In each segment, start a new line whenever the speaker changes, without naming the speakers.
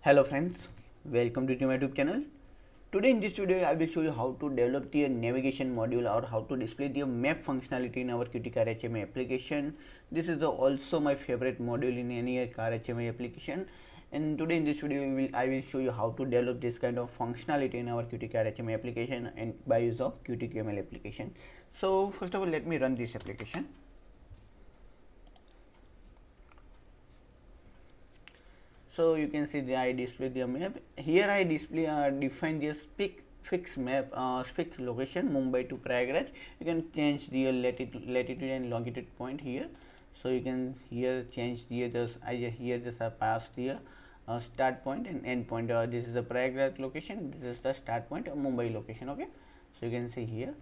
Hello friends, welcome to my YouTube channel. Today in this video I will show you how to develop the navigation module or how to display the map functionality in our Qt Car HMI application. This is also my favorite module in any Car HMI application, and today in this video I will show you how to develop this kind of functionality in our Qt Car HMI application and by use of Qt QML application. So first of all, let me run this application. So you can see the I display the map. Here I display define the fixed map, fixed location Mumbai to Prayagraj. You can change the latitude and longitude point here. So you can here change here just pass the start point and end point. This is the Prayagraj location. This is the start point of Mumbai location. Okay. So you can see here.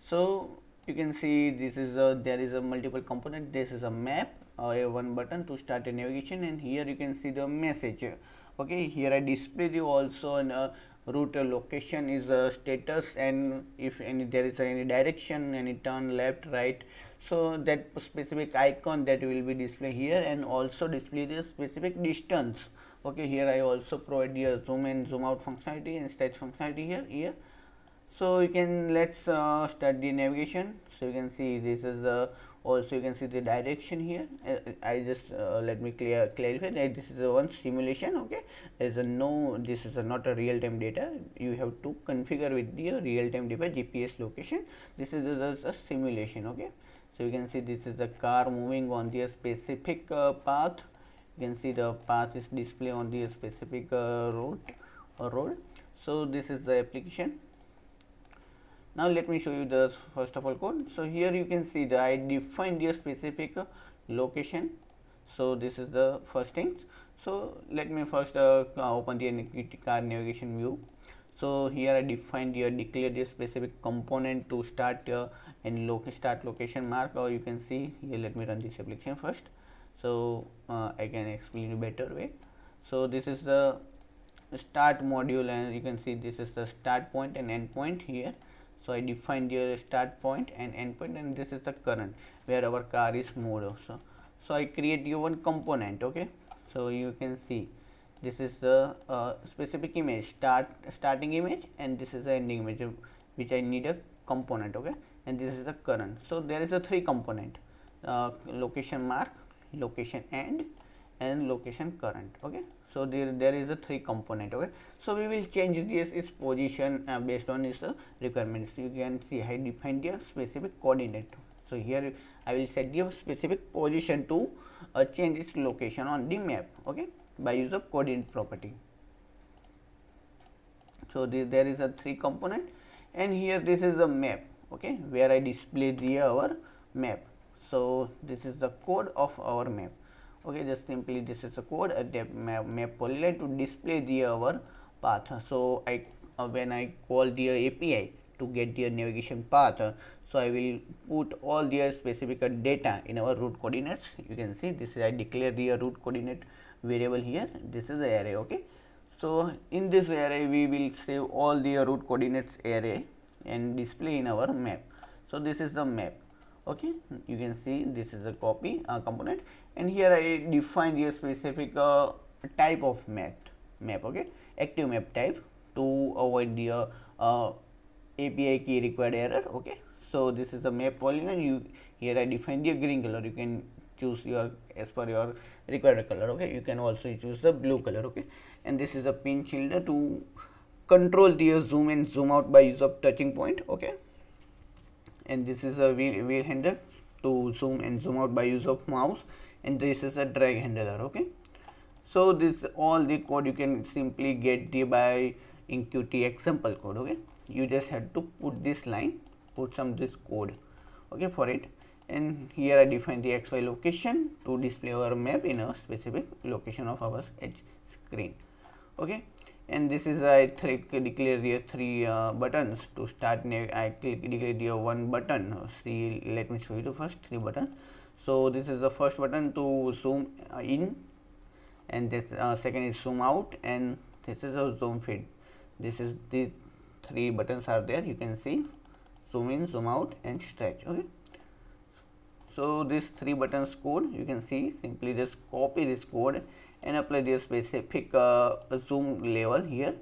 So you can see this is there is a multiple component. This is a map, one button to start a navigation, and here you can see the message. Okay, here I display you also an route location is status, and if any there is any direction, any turn left, right, so that specific icon that will be displayed here, and also display the specific distance. Okay, here I also provide the zoom and zoom out functionality and stretch functionality here. So you can let's start the navigation. So you can see this is also you can see the direction here. I just let me clarify that this is a one simulation. Okay, there is a no, this is not a real time data. You have to configure with the real time data GPS location. This is just a simulation. Okay, so you can see this is a car moving on the specific path. You can see the path is displayed on the specific road or road. So this is the application. Now let me show you the first of all code. So here you can see that I defined the specific location. So this is the first thing. So let me first open the Qt car navigation view. So here I defined here declare the specific component to start and start location mark, or you can see here. Let me run this application first, so I can explain you better way. So this is the start module, and you can see this is the start point and end point here. So I defined the start point and end point, and this is the current where our car is moved also. So I create your one component. Okay, so you can see this is the specific image, starting image, and this is the ending image which I need a component. Okay, and this is the current. So there is a three component, location mark, location end, and location current. Okay, so there is a three component. Okay, so we will change this its position based on its requirements. You can see I define the specific coordinate. So here I will set the specific position to change its location on the map. Okay, by use of coordinate property. So there is a three component, and here this is the map. Okay, where I display the our map. So this is the code of our map. Okay, just simply this is a code map polyline to display the our path. So I when I call the API to get the navigation path, so I will put all the specific data in our route coordinates. You can see this is I declare the route coordinate variable here. This is the array. Okay, so in this array we will save all the route coordinates array and display in our map. So this is the map. Okay, you can see this is a copy component, and here I define the specific type of map. Okay, active map type to avoid the API key required error. Okay, so this is the map polygon. Here I define the green color. You can choose your as per your required color. Okay, you can also choose the blue color. Okay, and this is a pin shielder to control the zoom and zoom out by use of touching point. Okay, and this is a wheel handle to zoom and zoom out by use of mouse, and this is a drag handler. Okay, so this all the code you can simply get the by in Qt example code. Okay, you just have to put this line, put some this code. Okay, for it, and here I define the XY location to display our map in a specific location of our edge screen. Okay, and this is I declare the three buttons to start. I declare the one button. See, let me show you the first three buttons. So this is the first button to zoom in, and this second is zoom out, and this is a zoom feed. This is the three buttons are there. You can see zoom in, zoom out, and stretch. Okay, so this three buttons code you can see, simply just copy this code and apply the specific zoom level here.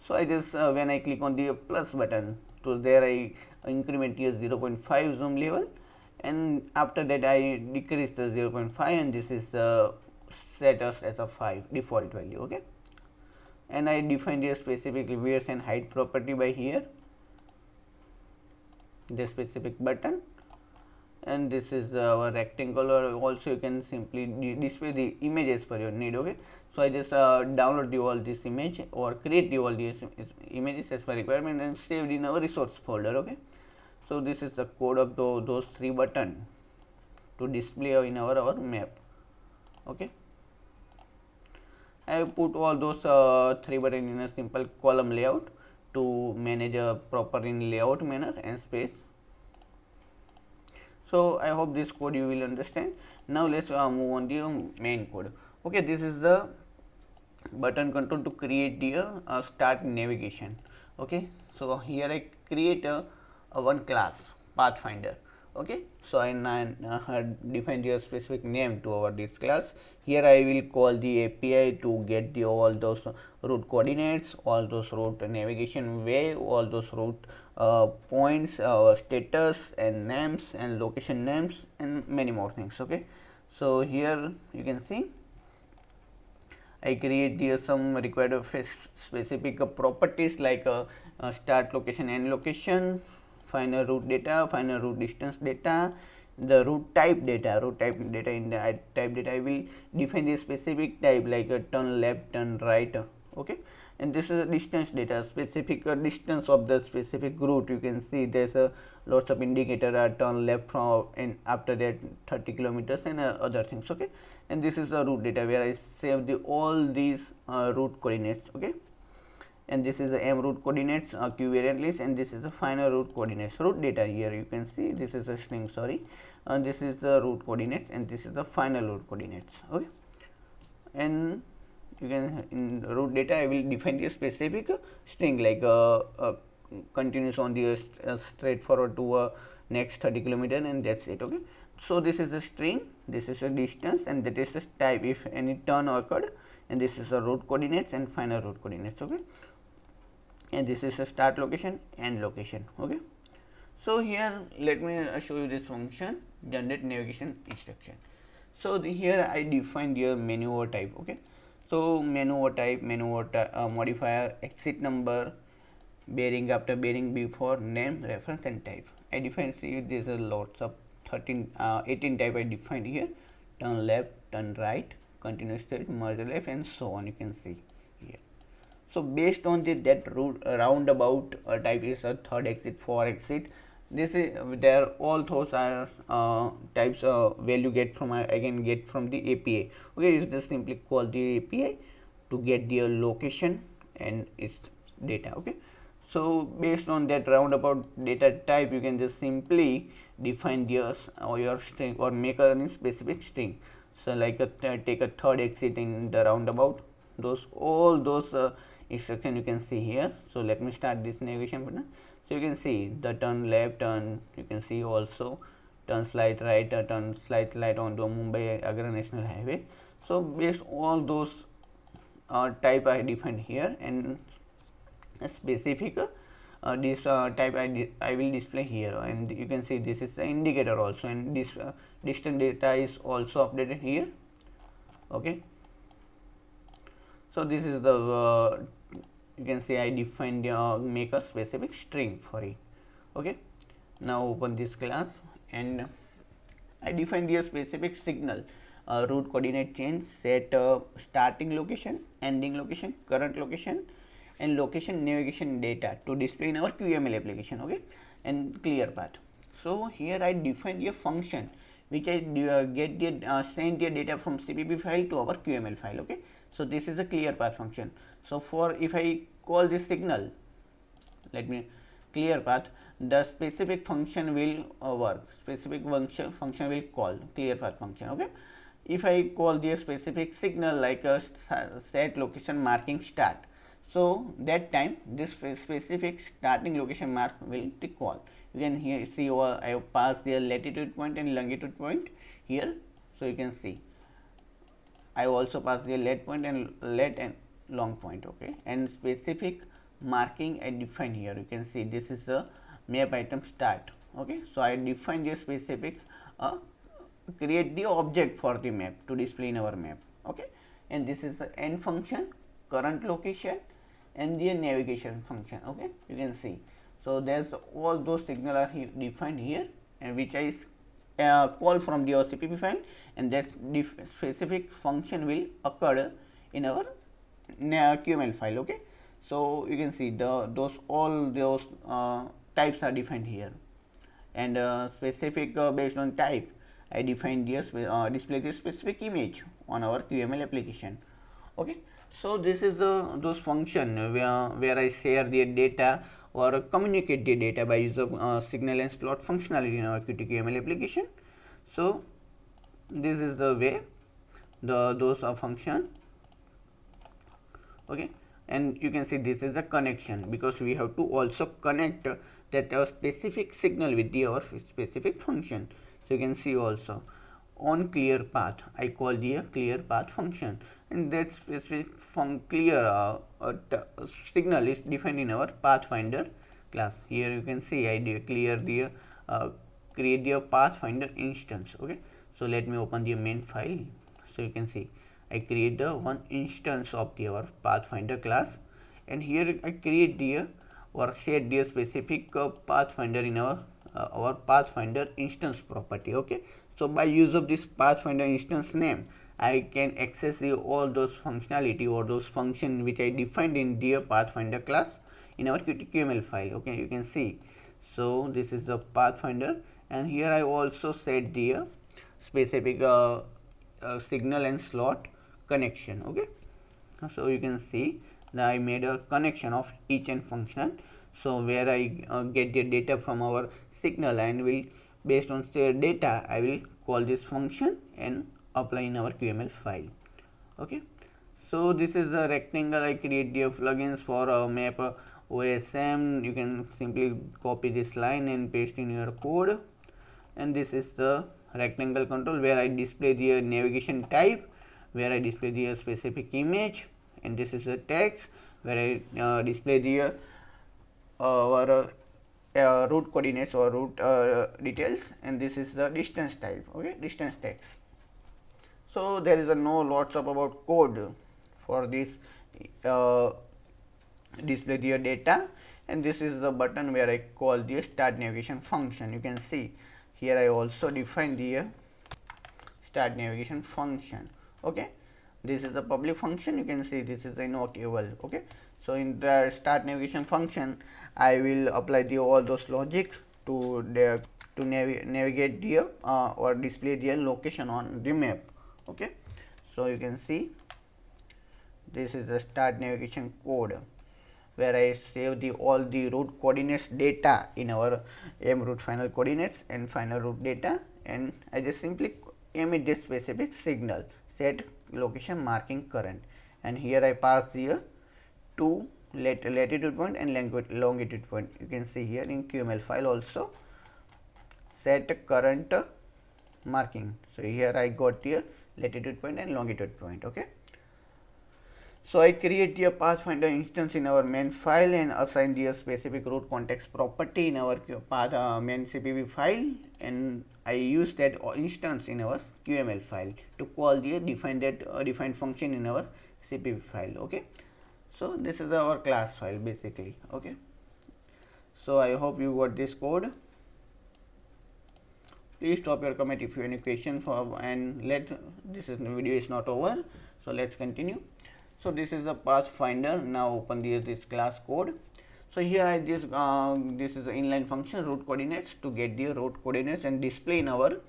So I just when I click on the plus button, so there I increment here 0.5 zoom level, and after that I decrease the 0.5, and this is set us as a 5 default value. Okay, and I define the specific width and height property by here, the specific button, and this is our rectangle, or also you can simply display the images per your need. Okay, so I just download the all this image or create the all these images as per requirement and saved in our resource folder. Okay, so this is the code of those 3 buttons to display in our map. Okay, I have put all those 3 buttons in a simple column layout to manage a proper in layout manner and space. So I hope this code you will understand. Now let's move on the main code. Okay, this is the button control to create the start navigation. Okay, so here I create a one class Pathfinder. Okay, so I define the specific name to our this class. Here I will call the API to get the all those route coordinates, all those route navigation way, all those route points, status and names and location names and many more things. Okay, so here you can see I create here some required specific properties like start location, end location, final route data, final route distance data, the route type data. Route type data, in the type data I will define the specific type like a turn left, turn right. Okay, and this is a distance data, specific distance of the specific route. You can see there's a lots of indicator, turn left from, and after that 30 kilometers and other things. Okay, and this is the route data where I save the all these route coordinates. Okay, and this is the m route coordinates q variant list, and this is the final route coordinates. Route data, here you can see this is a string, sorry, and this is the route coordinates, and this is the final route coordinates. Okay, and you can in route data I will define the specific string like continues on the straightforward to next 30 kilometer, and that's it. Okay, so this is the string, this is a distance, and that is the type if any turn occurred, and this is a route coordinates and final route coordinates. Okay, and this is a start location and location. Okay, so here let me show you this function generate navigation instruction. So here I define the menu over type. Okay, so menu over type, modifier, exit number, bearing after, bearing before, name, reference and type. I define, see there is a lots of 18 type I defined here: turn left, turn right, continuous straight, merge left, and so on. You can see here. So based on that route roundabout type is a third exit, 4 exit. This is there, all those are types value get from I can get from the API. Okay, you just simply call the API to get the location and its data. Okay, so based on that roundabout data type, you can just simply define yours or your string or make a specific string. So like take a third exit in the roundabout, those all those instruction you can see here. So let me start this navigation button. So you can see the turn left, turn, you can see also turn slight right, turn slight right on the Mumbai Agra National Highway. So based all those type I defined here, and a specific this type I will display here, and you can see this is the indicator also, and this distance data is also updated here. Okay, so this is the you can see I defined make a specific string for it. Okay, now open this class and I defined a specific signal, route coordinate change, set starting location, ending location, current location and location navigation data to display in our QML application. Okay, and clear path. So here I defined a function which I get the send the data from CPP file to our QML file. Okay, so this is a clear path function. So for if I call this signal, let me clear path, the specific function will work, specific function will call clear path function. Okay, if I call the specific signal like a set location marking start, so that time this specific starting location mark will be called. You can here see I have passed the latitude point and longitude point here. So you can see I also pass the let point and let and long point, okay, and specific marking I define here. You can see this is the map item start, okay. So I define the specific create the object for the map to display in our map, okay, and this is the end function, current location, and the navigation function, okay. You can see, so there's all those signal are defined here, and which I call from the CPP file, and that specific function will occur in our QML file, okay. So you can see all those types are defined here, and specific based on type I define this display this specific image on our QML application, okay. So this is those function where I share the data or communicate the data by use of signal and slot functionality in our Qt QML application. So this is the way those are function, okay, and you can see this is a connection because we have to also connect that our specific signal with our specific function. So you can see also on clear path I call the clear path function, and that specific clear signal is defined in our pathfinder class. Here you can see I clear the create the pathfinder instance, okay. So let me open the main file. So you can see I create the one instance of our pathfinder class, and here I create the or set the specific pathfinder in our pathfinder instance property, okay. So by use of this pathfinder instance name I can access all those functionality or those function which I defined in the pathfinder class in our Qt QML file, okay. You can see, so this is the pathfinder, and here I also set the specific signal and slot connection, okay. So you can see that I made a connection of each and function. So where I get the data from our signal, and will based on their data I will call this function and apply in our QML file, okay. So this is the rectangle I create the plugins for map OSM. You can simply copy this line and paste in your code, and this is the rectangle control where I display the navigation type, where I display the specific image, and this is the text where I display the our route coordinates or route details, and this is the distance type, okay, distance text. So there is a no lots of about code for this display the data, and this is the button where I call the start navigation function. You can see here I also define the start navigation function, okay. This is the public function. You can see this is invocable, okay. So in the start navigation function I will apply the all those logic to navigate the or display the location on the map, okay. So you can see this is the start navigation code where I save the all the route coordinates data in our route final coordinates and final route data, and I just simply emit this specific signal set location marking current, and here I pass the two latitude point and longitude point. You can see here in QML file also set current marking. So here I got the latitude point and longitude point, okay. So I create the pathfinder instance in our main file and assign the specific route context property in our main CPP file, and I use that instance in our QML file to call the defined function in our CPP file, okay. So this is our class file basically, okay. So I hope you got this code. Please stop your comment if you have any question and this video is not over, so let's continue. So this is the pathfinder. Now open this class code. So here I this is the inline function route coordinates to get the route coordinates and display in our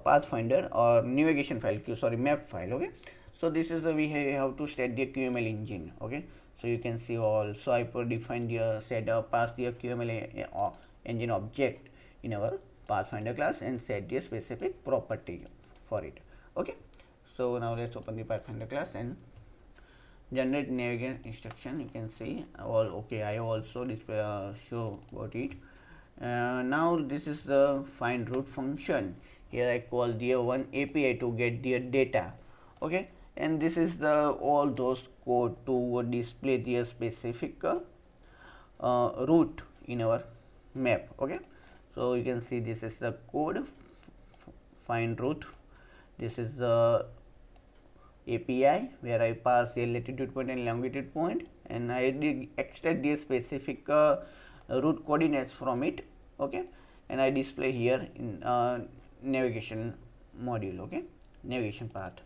pathfinder or navigation file, map file, okay. So this is the we have to set the QML engine, okay. So you can see all. So I define the pass the QML engine object in our pathfinder class and set the specific property for it, okay. So now let's open the pathfinder class and generate navigation instruction. You can see all, okay. I also display show about it. Now this is the find route function. Here I call the one API to get the data, okay. and this is the all those code to display the specific route in our map. Okay, so you can see this is the code, find route. This is the API where I pass the latitude point and longitude point, and I extract the specific route coordinates from it. Okay, and I display here in navigation module. Okay, navigation part,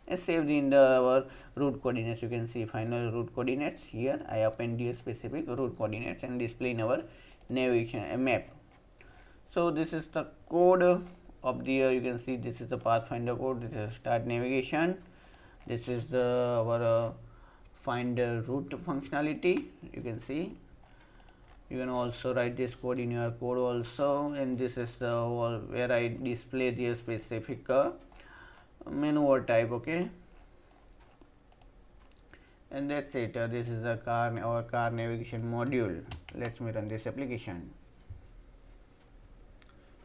and saved in our route coordinates. You can see final route coordinates here. I append the specific route coordinates and display in our navigation map. So this is the code of the you can see this is the pathfinder code. This is start navigation. This is the our find route functionality. You can see you can also write this code in your code also, and this is the where I display the specific menu or type. Okay, and that's it. This is the our car navigation module. Let me run this application.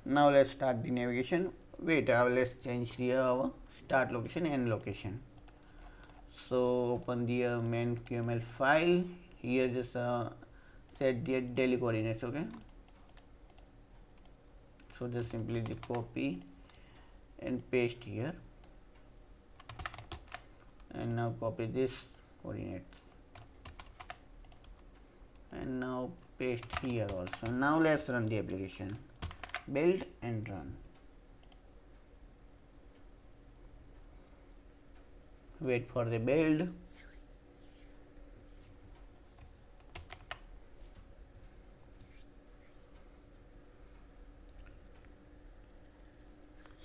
Now let's start the navigation. Wait, let's change the start location and location. So open the main QML file. Here just set the daily coordinates. Okay, so just simply the copy and paste here, and now copy this coordinates and now paste here also. Now let's run the application. Build and run. Wait for the build.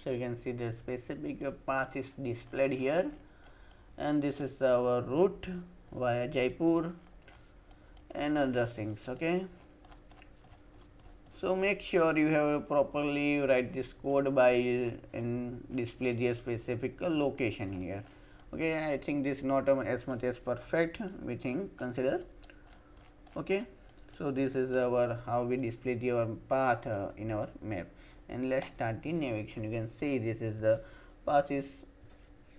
So you can see the specific path is displayed here, and this is our route via Jaipur and other things. Okay, so make sure you have properly write this code by and display the specific location here. Okay, I think this is not as much as perfect, we think, consider. Okay, so this is our how we display the our path in our map. And let's start the navigation. You can see this is the path is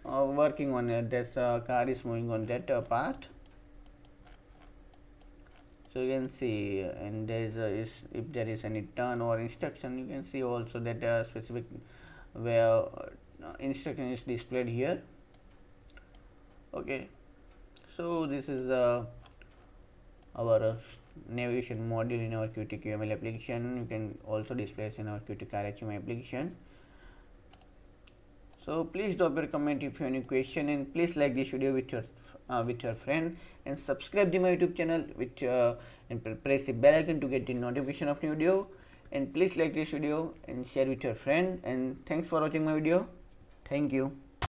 working on it. That car is moving on that path. So you can see, and there is if there is any turn or instruction, you can see also that specific where instruction is displayed here. Okay, so this is our navigation module in our Qt QML application. You can also display it in our Qt Car HMI application. So please drop your comment if you have any question, and please like this video with your friend, and subscribe to my YouTube channel with and press the bell icon to get the notification of new video. And please like this video and share with your friend. And thanks for watching my video. Thank you.